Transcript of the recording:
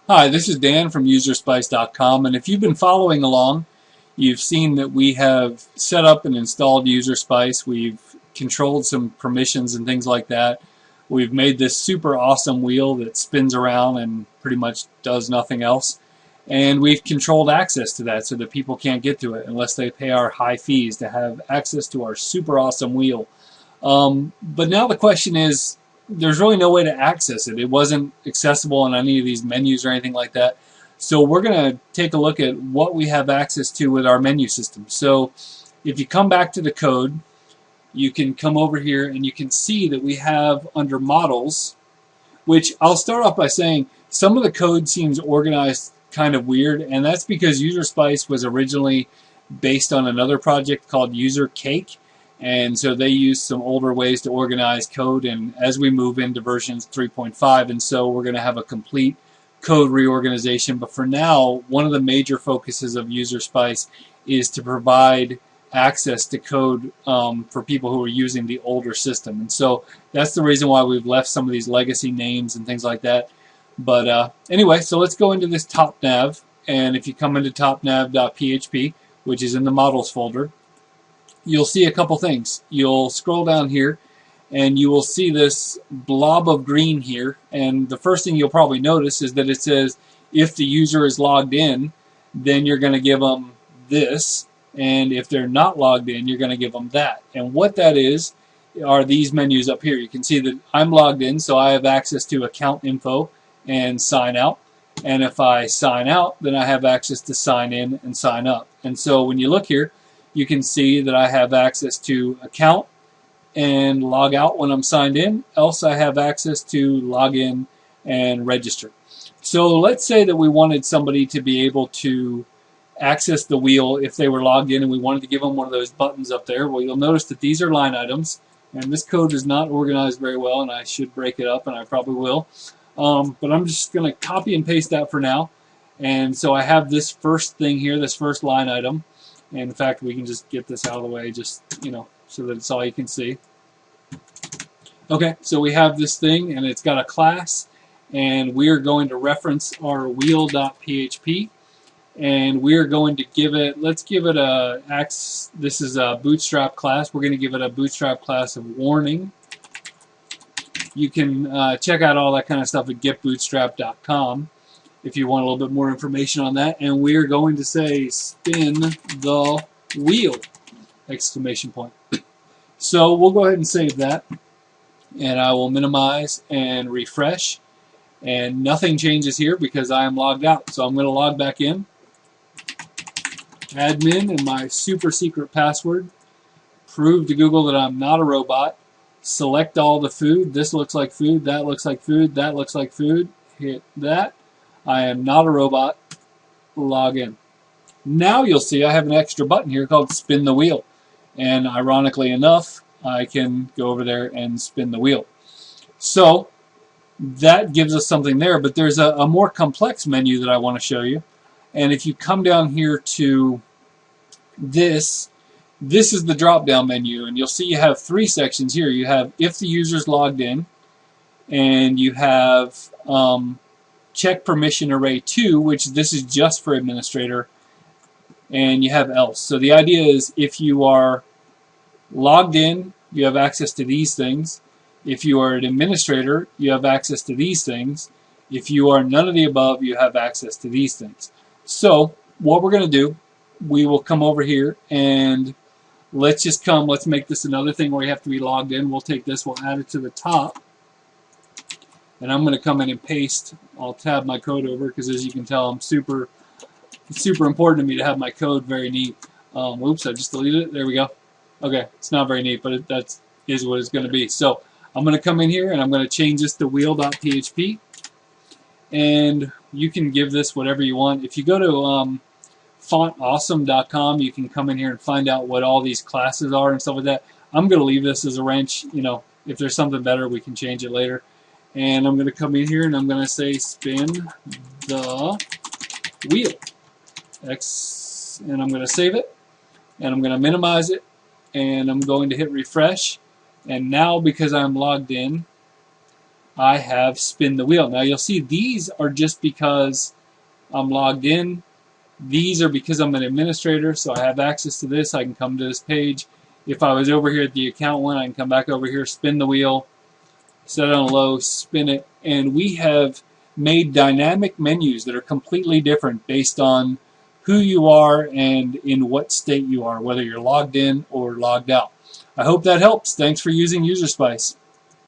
Hi, this is Dan from UserSpice.com, and if you've been following along, you've seen that we have set up and installed UserSpice. We've controlled some permissions and things like that. We've made this super awesome wheel that spins around and pretty much does nothing else. And we've controlled access to that so that people can't get to it unless they pay our high fees to have access to our super awesome wheel. But now the question is, there's really no way to access it. It wasn't accessible in any of these menus or anything like that. So we're going to take a look at what we have access to with our menu system. So if you come back to the code, you can come over here and you can see that we have under models, which I'll start off by saying some of the code seems organized kind of weird, and that's because UserSpice was originally based on another project called UserCake. And so they use some older ways to organize code, and as we move into versions 3.5, and so we're going to have a complete code reorganization. But for now, one of the major focuses of UserSpice is to provide access to code for people who are using the older system. And so that's the reason why we've left some of these legacy names and things like that. But anyway, so let's go into this top nav, and if you come into topnav.php, which is in the models folder, you'll see a couple things. You'll scroll down here and you will see this blob of green here, and the first thing you'll probably notice is that it says if the user is logged in, then you're going to give them this, and if they're not logged in, you're going to give them that. And what that is are these menus up here. You can see that I'm logged in, so I have access to account info and sign out, and if I sign out, then I have access to sign in and sign up. And so when you look here, you can see that I have access to account and log out when I'm signed in, else I have access to log in and register. So let's say that we wanted somebody to be able to access the wheel if they were logged in, and we wanted to give them one of those buttons up there. Well, you'll notice that these are line items, and this code is not organized very well, and I should break it up, and I probably will. But I'm just going to copy and paste that for now. And so I have this first thing here, this first line item. And in fact, we can just get this out of the way, just, so that it's all you can see. Okay, so we have this thing, and it's got a class, and we're going to reference our wheel.php, and we're going to give it, let's give it this is a bootstrap class. We're going to give it a bootstrap class of warning. You can check out all that kind of stuff at getbootstrap.com. if you want a little bit more information on that. And we're going to say spin the wheel, exclamation point. So we'll go ahead and save that, and I will minimize and refresh, and nothing changes here because I am logged out. So I'm going to log back in, admin and my super secret password, prove to Google that I'm not a robot, select all the food. This looks like food, that looks like food, that looks like food, hit that. I am not a robot. Log in. Now you'll see I have an extra button here called spin the wheel. And ironically enough, I can go over there and spin the wheel. So that gives us something there, but there's a more complex menu that I want to show you. And if you come down here to this is the drop-down menu, and you'll see you have three sections here. You have if the user's logged in, and you have check permission array 2, which this is just for administrator, and you have else. So the idea is if you are logged in, you have access to these things. If you are an administrator, you have access to these things. If you are none of the above, you have access to these things. So what we're going to do, we will come over here and let's make this another thing where you have to be logged in. We'll take this, we'll add it to the top. And I'm going to come in and paste. I'll tab my code over because, as you can tell, it's super important to me to have my code very neat. Oops, I just deleted it. There we go. Okay, it's not very neat, but that is what it's going to be. So I'm going to come in here and I'm going to change this to wheel.php. And you can give this whatever you want. If you go to fontawesome.com, you can come in here and find out what all these classes are and stuff like that. I'm going to leave this as a wrench. If there's something better, we can change it later. And I'm going to come in here and I'm going to say spin the wheel. And I'm going to save it. And I'm going to minimize it. And I'm going to hit refresh. And now, because I'm logged in, I have spin the wheel. Now you'll see these are just because I'm logged in. These are because I'm an administrator, so I have access to this. I can come to this page. If I was over here at the account one, I can come back over here, spin the wheel, set it on low, spin it, and we have made dynamic menus that are completely different based on who you are and in what state you are, whether you're logged in or logged out. I hope that helps. Thanks for using UserSpice.